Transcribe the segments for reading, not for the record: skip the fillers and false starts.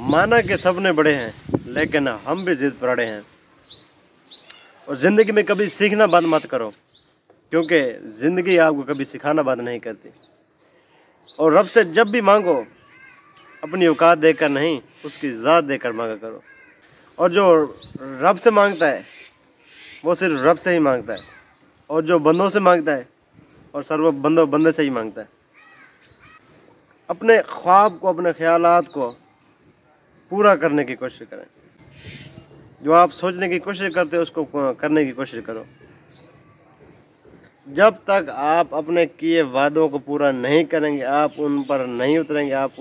माना कि सपने बड़े हैं लेकिन हम भी जिद पर अड़े हैं। और ज़िंदगी में कभी सीखना बंद मत करो, क्योंकि ज़िंदगी आपको कभी सिखाना बंद नहीं करती। और रब से जब भी मांगो अपनी औकात देकर नहीं, उसकी ज़ात देकर मांगा करो। और जो रब से मांगता है वो सिर्फ रब से ही मांगता है, और जो बंदों से मांगता है और सर्व बंदे से ही मांगता है। अपने ख्वाब को, अपने ख्यालात को पूरा करने की कोशिश करें। जो आप सोचने की कोशिश करते हो उसको करने की कोशिश करो। जब तक आप अपने किए वादों को पूरा नहीं करेंगे, आप उन पर नहीं उतरेंगे, आप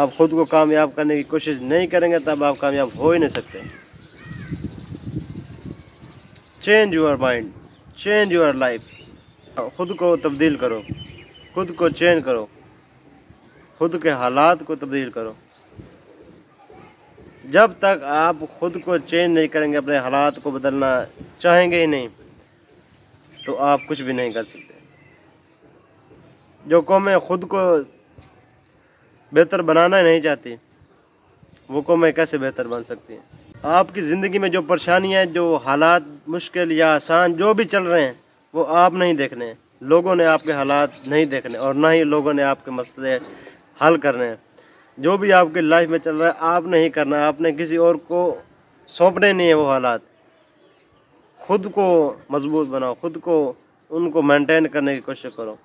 खुद को कामयाब करने की कोशिश नहीं करेंगे, तब आप कामयाब हो ही नहीं सकते। Change your mind, change your life. खुद को तब्दील करो, खुद को चेंज करो, खुद के हालात को तब्दील करो। जब तक आप खुद को चेंज नहीं करेंगे, अपने हालात को बदलना चाहेंगे ही नहीं, तो आप कुछ भी नहीं कर सकते। जो कौमें खुद को बेहतर बनाना नहीं चाहती, वो कौमें कैसे बेहतर बन सकती हैं? आपकी ज़िंदगी में जो परेशानियां, जो हालात मुश्किल या आसान जो भी चल रहे हैं, वो आप नहीं देखने, लोगों ने आपके हालात नहीं देखने, और ना ही लोगों ने आपके मसले हल करने हैं। जो भी आपकी लाइफ में चल रहा है आप नहीं करना, आपने किसी और को सौंपने नहीं है वो हालात। खुद को मजबूत बनाओ, खुद को उनको मेंटेन करने की कोशिश करो।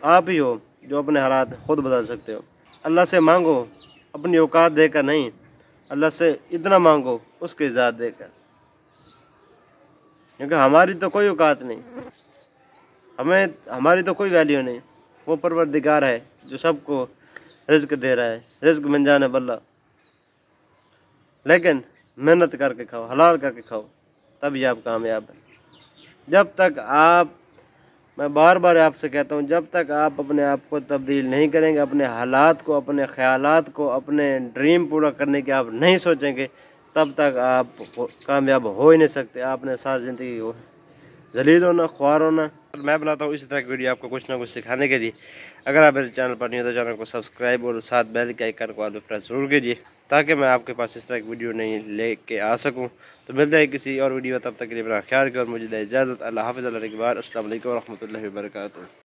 आप ही हो जो अपने हालात खुद बदल सकते हो। अल्लाह से मांगो अपनी औकात देकर नहीं, अल्लाह से इतना मांगो उसकी ज़ात देकर, क्योंकि हमारी तो कोई औकात नहीं, हमारी तो कोई वैल्यू नहीं। वो परवरदिगार है जो सबको रिज़्क दे रहा है, रिज़्क मिल जाने बल्ला। लेकिन मेहनत करके खाओ, हलाल करके खाओ, तभी आप कामयाब हैं। जब तक मैं बार बार आपसे कहता हूँ, जब तक आप अपने आप को तब्दील नहीं करेंगे, अपने हालात को, अपने ख़यालात को, अपने ड्रीम पूरा करने की आप नहीं सोचेंगे, तब तक आप कामयाब हो ही नहीं सकते। आपने सारी ज़िंदगी को ज़लील होना, ख्वार होना। मैं बनाता हूँ इसी तरह की वीडियो आपको कुछ ना कुछ सिखाने के लिए। अगर आप मेरे चैनल पर नहीं हो तो चैनल को सब्सक्राइब और साथ बेल के आइकन को आप प्रेस जरूर कीजिए, ताकि मैं आपके पास इस तरह की वीडियो नहीं लेके आ सकूं। तो मिलते हैं किसी और वीडियो, तब तक के लिए अपना ख्याल करो, मुझे दे इजाज़त। अल्लाह हाफ़िज़, अल्लाह के बाद अस्सलाम वालेकुम व रहमतुल्लाहि व बरकातुहू।